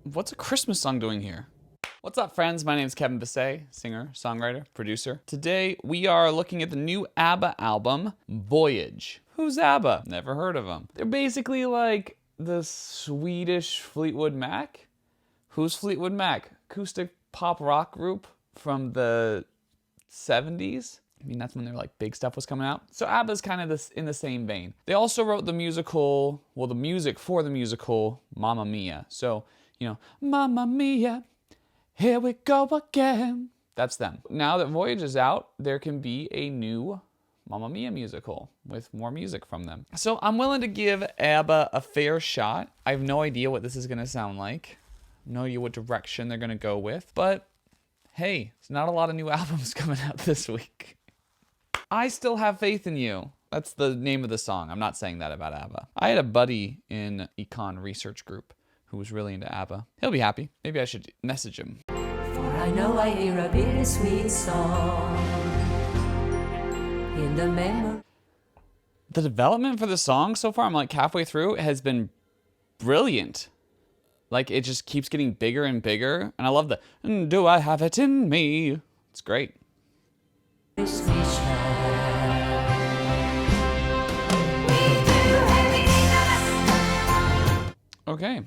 What's a Christmas song doing here? What's up, friends? My name is Kevin Bissay, singer, songwriter, producer. Today, we are looking at the new Abba album, Voyage. Who's Abba? Never heard of them. They're basically like the Swedish Fleetwood Mac. Who's Fleetwood Mac? Acoustic pop rock group from the 70s. I mean, that's when their like big stuff was coming out. So Abba's kind of this in the same vein. They also wrote the musical, well, the music for the musical Mamma Mia. So, you know, Mamma Mia, here we go again. That's them. Now that Voyage is out, there can be a new Mamma Mia musical with more music from them. So I'm willing to give Abba a fair shot. I have no idea what this is gonna sound like. No idea what direction they're gonna go with, but hey, there's not a lot of new albums coming out this week. I still have faith in you. That's the name of the song. I'm not saying that about Abba. I had a buddy in Econ Research Group who was really into Abba. He'll be happy. Maybe I should message him. For I know I hear a bittersweet song in the memory. The development for the song so far, I'm like halfway through, has been brilliant. Like it just keeps getting bigger and bigger. And I love the, do I have it in me? It's great. Okay.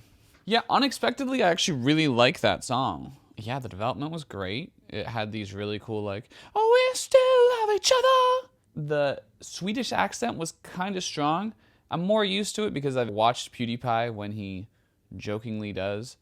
Yeah, unexpectedly, I actually really like that song. Yeah, the development was great. It had these really cool, like, oh, we still love each other. The Swedish accent was kind of strong. I'm more used to it because I've watched PewDiePie when he jokingly does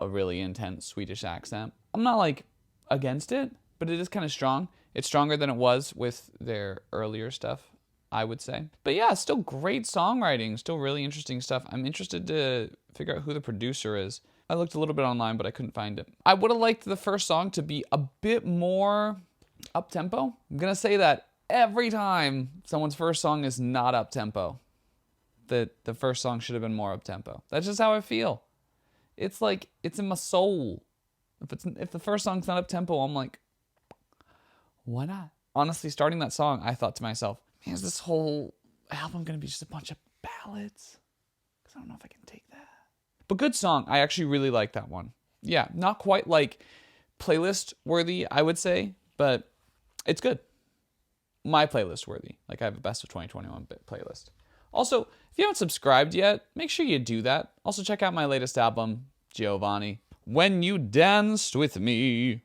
a really intense Swedish accent. I'm not, like, against it, but it is kind of strong. It's stronger than it was with their earlier stuff, I would say. But yeah, still great songwriting, still really interesting stuff. I'm interested to figure out who the producer is. I looked a little bit online, but I couldn't find it. I would have liked the first song to be a bit more up-tempo. I'm gonna say that every time someone's first song is not up-tempo, that the first song should have been more up-tempo. That's just how I feel. It's like, it's in my soul. If the first song's not up-tempo, I'm like, why not? Honestly, starting that song, I thought to myself, man, is this whole album gonna be just a bunch of ballads? Because I don't know if I can take that. But good song. I actually really like that one. Yeah, not quite like playlist worthy, I would say, but it's good. My playlist worthy. Like I have a best of 2021 playlist. Also, if you haven't subscribed yet, make sure you do that. Also, check out my latest album, Giovanni. When You Danced With Me.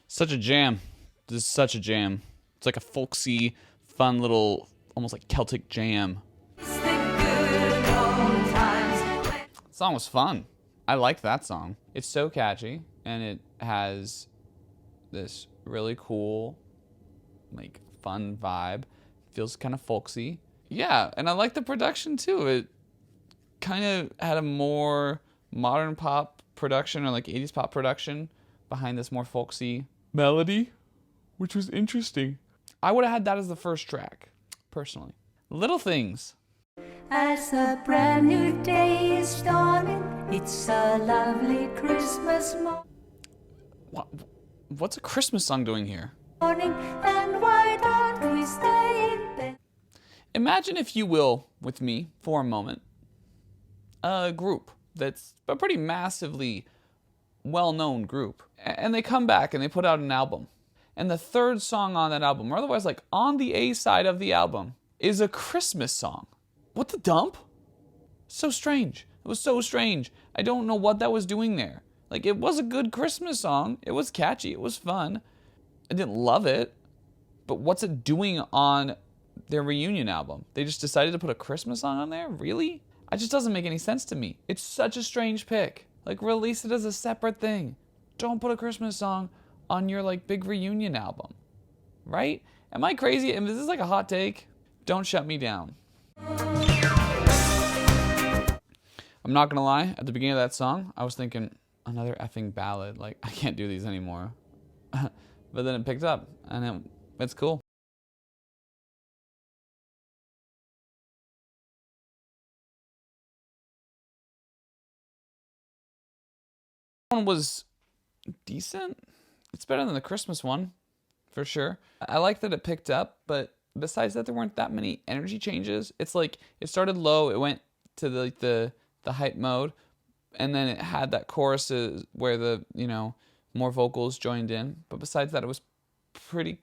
Such a jam. This is such a jam. It's like a folksy, fun little, almost like Celtic jam. The song was fun. I liked that song. It's so catchy, and it has this really cool, like, fun vibe. Feels kind of folksy. Yeah, and I like the production, too. It kind of had a more modern pop production, or like 80s pop production, behind this more folksy melody, which was interesting. I would have had that as the first track, personally. Little Things. As a brand new day is dawning, it's a lovely Christmas What's a Christmas song doing here? morning, and why don't we stay in bed? Imagine, if you will, with me for a moment, a group that's a pretty massively well-known group, and they come back and they put out an album, and the third song on that album, or otherwise like on the A side of the album, is a Christmas song. What the dump? So strange. It was so strange. I don't know what that was doing there. Like, it was a good Christmas song. It was catchy. It was fun. I didn't love it, but what's it doing on their reunion album? They just decided to put a Christmas song on there? Really? It just doesn't make any sense to me. It's such a strange pick. Like, release it as a separate thing. Don't put a Christmas song on your, like, big reunion album. Right? Am I crazy? Is this like a hot take? Don't shut me down. I'm not gonna lie, at the beginning of that song, I was thinking, another effing ballad. Like, I can't do these anymore. But then it picked up, and it's cool. One was decent. It's better than the Christmas one, for sure. I like that it picked up, but besides that, there weren't that many energy changes. It's like it started low, it went to the hype mode, and then it had that choruses where the, more vocals joined in. But besides that, it was pretty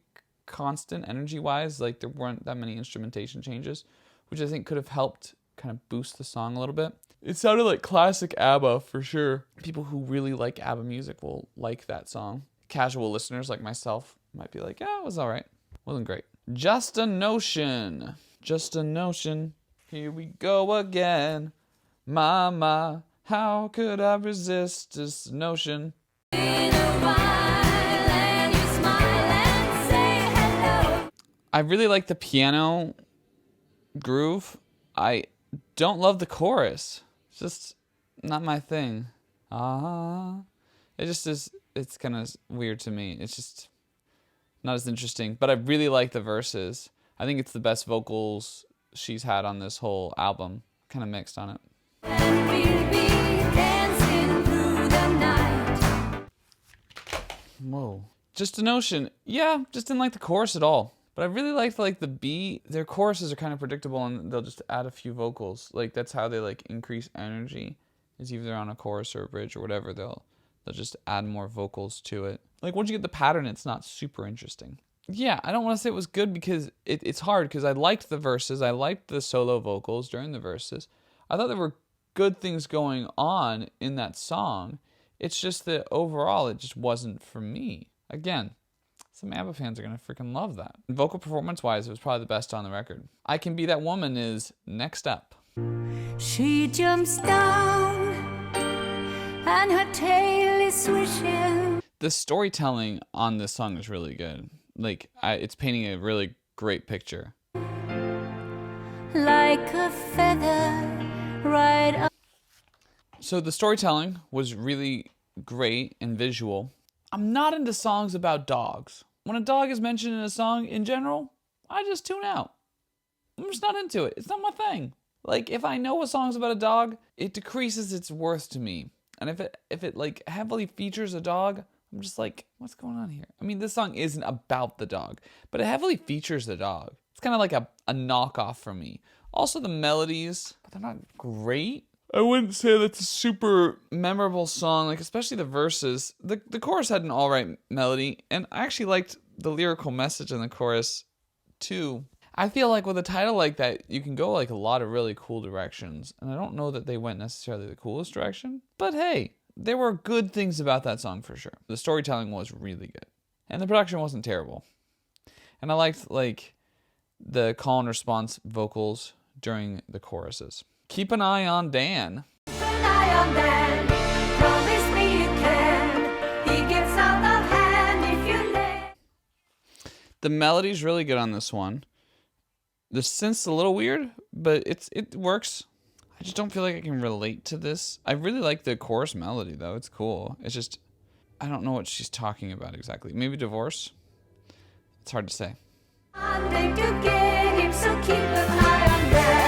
constant energy wise. Like there weren't that many instrumentation changes, which I think could have helped kind of boost the song a little bit. It sounded like classic Abba for sure. People who really like ABBA music will like that song. Casual listeners like myself might be like, yeah, it was all right. Wasn't great. Just a Notion. Just a Notion. Here we go again. Mama, how could I resist this notion? I really like the piano groove. I don't love the chorus. It's just not my thing. It just is, it's kind of weird to me. It's just not as interesting. But I really like the verses. I think it's the best vocals she's had on this whole album. Kind of mixed on it. And we'll be dancing through the night. Whoa. Just a Notion. Yeah, just didn't like the chorus at all. But I really liked the beat. Their choruses are kind of predictable, and they'll just add a few vocals. Like that's how they increase energy. Is either on a chorus or a bridge or whatever. They'll just add more vocals to it. Like once you get the pattern, it's not super interesting. Yeah, I don't want to say it was good because it's hard because I liked the verses. I liked the solo vocals during the verses. I thought there were good things going on in that song. It's just that overall it just wasn't for me. Again, some ABBA fans are going to freaking love that. Vocal performance-wise, it was probably the best on the record. I Can Be That Woman is next up. She jumps down and her tail is swishing. The storytelling on this song is really good. It's painting a really great picture. Like a feather right up. So the storytelling was really great and visual. I'm not into songs about dogs. When a dog is mentioned in a song in general, I just tune out. I'm just not into it. It's not my thing. If I know a song's about a dog, it decreases its worth to me. And if it heavily features a dog, I'm just like, what's going on here? I mean, this song isn't about the dog, but it heavily features the dog. It's kind of like a knockoff for me. Also the melodies, but they're not great. I wouldn't say that's a super memorable song, especially the verses. The chorus had an alright melody, and I actually liked the lyrical message in the chorus too. I feel like with a title like that, you can go a lot of really cool directions, and I don't know that they went necessarily the coolest direction, but hey, there were good things about that song for sure. The storytelling was really good, and the production wasn't terrible. And I liked the call and response vocals during the choruses. Keep an Eye on Dan. Keep an eye on Dan. Promise me you can. He gets out of hand if you let. The melody's really good on this one. The synth's a little weird, but it works. I just don't feel like I can relate to this. I really like the chorus melody though. It's cool. It's just I don't know what she's talking about exactly. Maybe divorce? It's hard to say. They do get him, so keep an eye on Dan.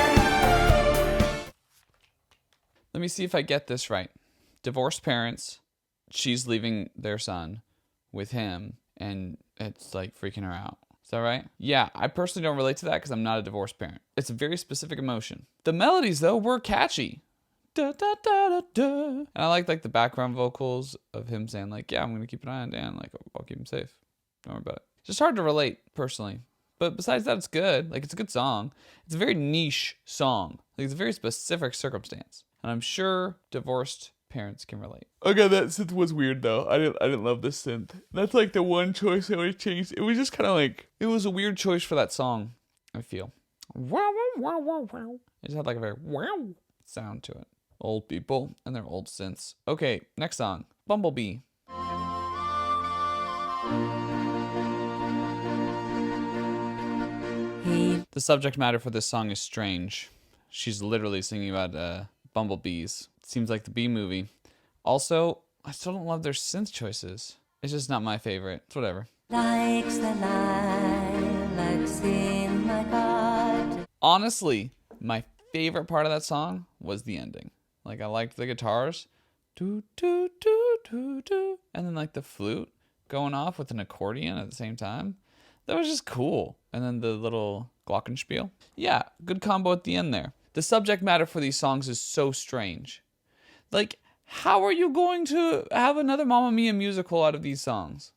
Let me see if I get this right. Divorced parents, she's leaving their son with him, and it's freaking her out. Is that right? Yeah, I personally don't relate to that because I'm not a divorced parent. It's a very specific emotion. The melodies, though, were catchy. Da, da, da, da, da. And I like the background vocals of him saying yeah, I'm going to keep an eye on Dan. I'll keep him safe. Don't worry about it. It's just hard to relate, personally. But besides that, it's good. It's a good song. It's a very niche song. It's a very specific circumstance. And I'm sure divorced parents can relate. Okay, that synth was weird though. I didn't love this synth. That's the one choice I would have changed. It was just kind of it was a weird choice for that song, I feel. Wow, wow, wow, wow. It just had a very wow sound to it. Old people and their old synths. Okay, next song. Bumblebee. The subject matter for this song is strange. She's literally singing about bumblebees. It seems like the Bee Movie. Also, I still don't love their synth choices. It's just not my favorite. It's whatever. Likes the lilacs in my garden. Honestly, my favorite part of that song was the ending. I liked the guitars. Do, do, do, do, do. And then the flute going off with an accordion at the same time. That was just cool. And then the little glockenspiel. Yeah, good combo at the end there. The subject matter for these songs is so strange. Like, how are you going to have another Mamma Mia musical out of these songs?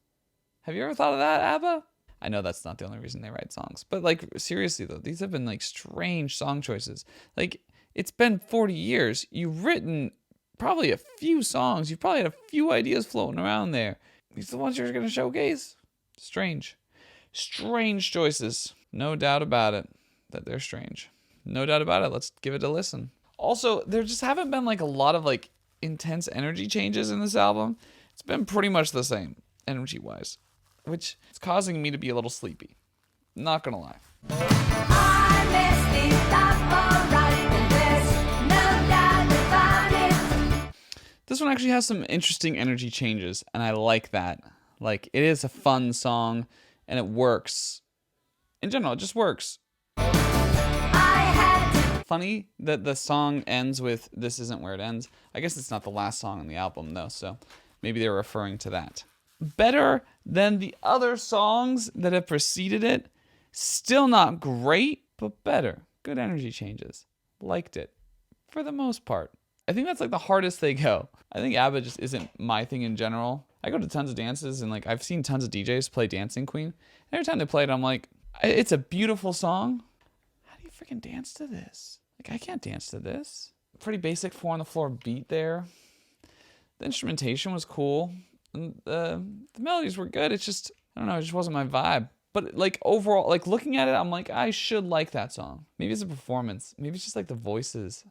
Have you ever thought of that, Abba? I know that's not the only reason they write songs. But, like, seriously, though, these have been, like, strange song choices. Like, it's been 40 years. You've written probably a few songs. You've probably had a few ideas floating around there. These are the ones you're going to showcase? Strange. Strange choices. No doubt about it that they're strange. No doubt about it. Let's give it a listen. Also, there just haven't been like a lot of like intense energy changes in this album. It's been pretty much the same energy-wise, which is causing me to be a little sleepy. Not gonna lie. I messed it up alright, and there's no doubt about it. This one actually has some interesting energy changes, and I like that. Like, it is a fun song, and it works. In general, it just works. Funny that the song ends with "This Isn't Where It Ends." I guess it's not the last song on the album, though, so maybe they're referring to that. Better than the other songs that have preceded it. Still not great, but better. Good energy changes. Liked it. For the most part. I think that's like the hardest they go. I think ABBA just isn't my thing in general. I go to tons of dances, and like I've seen tons of DJs play Dancing Queen. Every time they play it, I'm like, it's a beautiful song. How do you freaking dance to this? Like, I can't dance to this. Pretty basic 4-on-the-floor beat there. The instrumentation was cool. And the melodies were good. It's just, I don't know, it just wasn't my vibe. But like overall, like looking at it, I'm like, I should like that song. Maybe it's a performance. Maybe it's just like the voices.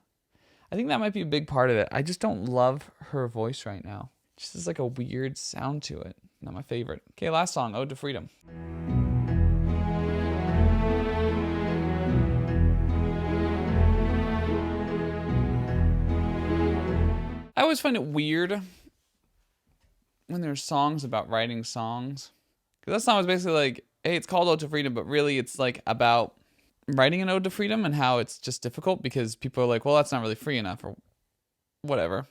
I think that might be a big part of it. I just don't love her voice right now. It just has like a weird sound to it. Not my favorite. Okay, last song, Ode to Freedom. I always find it weird when there's songs about writing songs. Because that song was basically like, hey, it's called Ode to Freedom, but really it's like about writing an ode to freedom and how it's just difficult because people are like, well, that's not really free enough or whatever.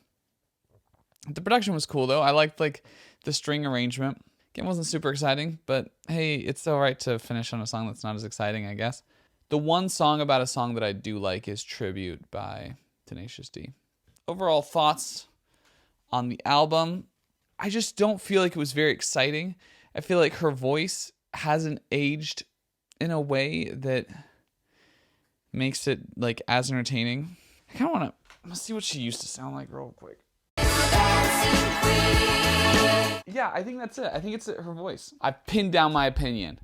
The production was cool, though. I liked like the string arrangement. Again, wasn't super exciting, but hey, it's all right to finish on a song that's not as exciting, I guess. The one song about a song that I do like is Tribute by Tenacious D. Overall thoughts on the album, I just don't feel like it was very exciting. I feel like her voice hasn't aged in a way that makes it like as entertaining. I kind of want to see what she used to sound like real quick. Yeah, I think that's it. I think it's her voice. I pinned down my opinion.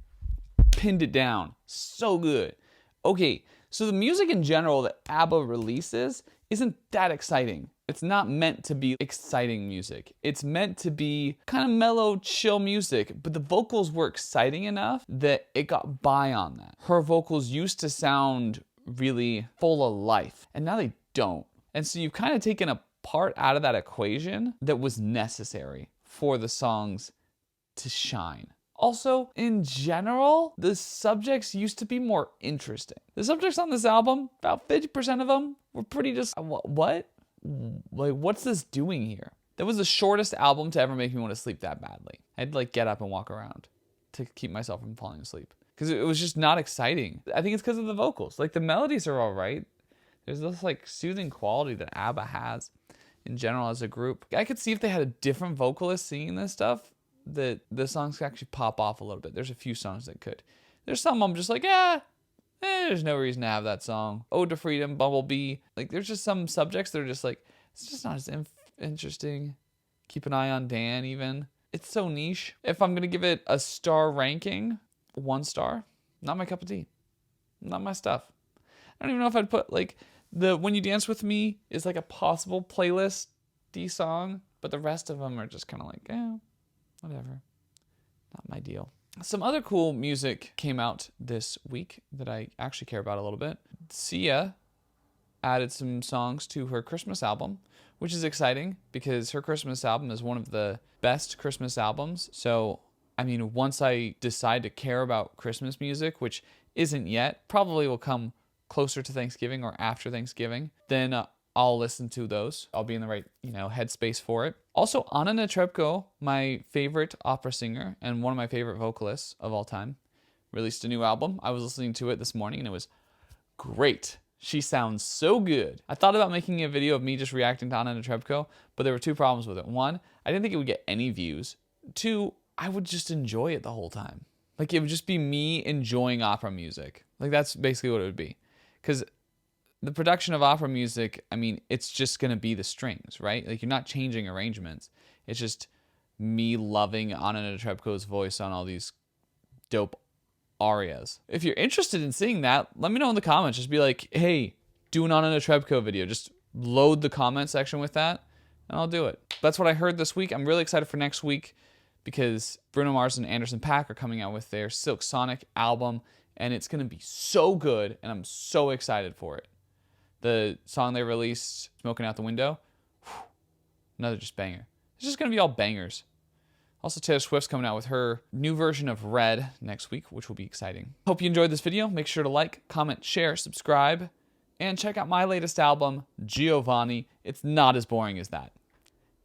Pinned it down. So good. Okay, so the music in general that ABBA releases isn't that exciting. It's not meant to be exciting music. It's meant to be kind of mellow, chill music, but the vocals were exciting enough that it got by on that. Her vocals used to sound really full of life, and now they don't. And so you've kind of taken a part out of that equation that was necessary for the songs to shine. Also, in general, the subjects used to be more interesting. The subjects on this album, about 50% of them, were pretty just, what? Like, what's this doing here? That was the shortest album to ever make me want to sleep that badly. I had to like get up and walk around to keep myself from falling asleep. Because it was just not exciting. I think it's because of the vocals. Like, the melodies are all right. There's this like soothing quality that ABBA has in general as a group. I could see if they had a different vocalist singing this stuff, that the songs could actually pop off a little bit. There's a few songs that could. There's some I'm just like, there's no reason to have that song. Ode to Freedom, Bumblebee. Like, there's just some subjects that are just like, it's just not as interesting. Keep an Eye on Dan, even. It's so niche. If I'm going to give it a star ranking, 1 star, not my cup of tea. Not my stuff. I don't even know if I'd put, like, the When You Dance With Me is like a possible playlist D song, but the rest of them are just kind of like, whatever. Not my deal. Some other cool music came out this week that I actually care about a little bit. Sia added some songs to her Christmas album, which is exciting because her Christmas album is one of the best Christmas albums. So, I mean, once I decide to care about Christmas music, which isn't yet, probably will come closer to Thanksgiving or after Thanksgiving, then I'll listen to those. I'll be in the right, headspace for it. Also, Anna Netrebko, my favorite opera singer and one of my favorite vocalists of all time, released a new album. I was listening to it this morning and it was great. She sounds so good. I thought about making a video of me just reacting to Anna Netrebko, but there were two problems with it. One, I didn't think it would get any views. Two, I would just enjoy it the whole time. Like, it would just be me enjoying opera music. Like, that's basically what it would be. Because the production of opera music, I mean, it's just going to be the strings, right? Like, you're not changing arrangements. It's just me loving Anna Netrebko's voice on all these dope arias. If you're interested in seeing that, let me know in the comments. Just be like, hey, do an Anna Netrebko video. Just load the comment section with that, and I'll do it. That's what I heard this week. I'm really excited for next week because Bruno Mars and Anderson .Paak are coming out with their Silk Sonic album, and it's going to be so good, and I'm so excited for it. The song they released, Smoking Out the Window, another just banger. It's just going to be all bangers. Also, Taylor Swift's coming out with her new version of Red next week, which will be exciting. Hope you enjoyed this video. Make sure to like, comment, share, subscribe, and check out my latest album, Giovanni. It's not as boring as that.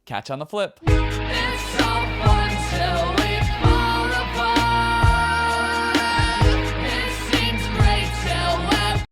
Catch you on the flip. It's all fun, so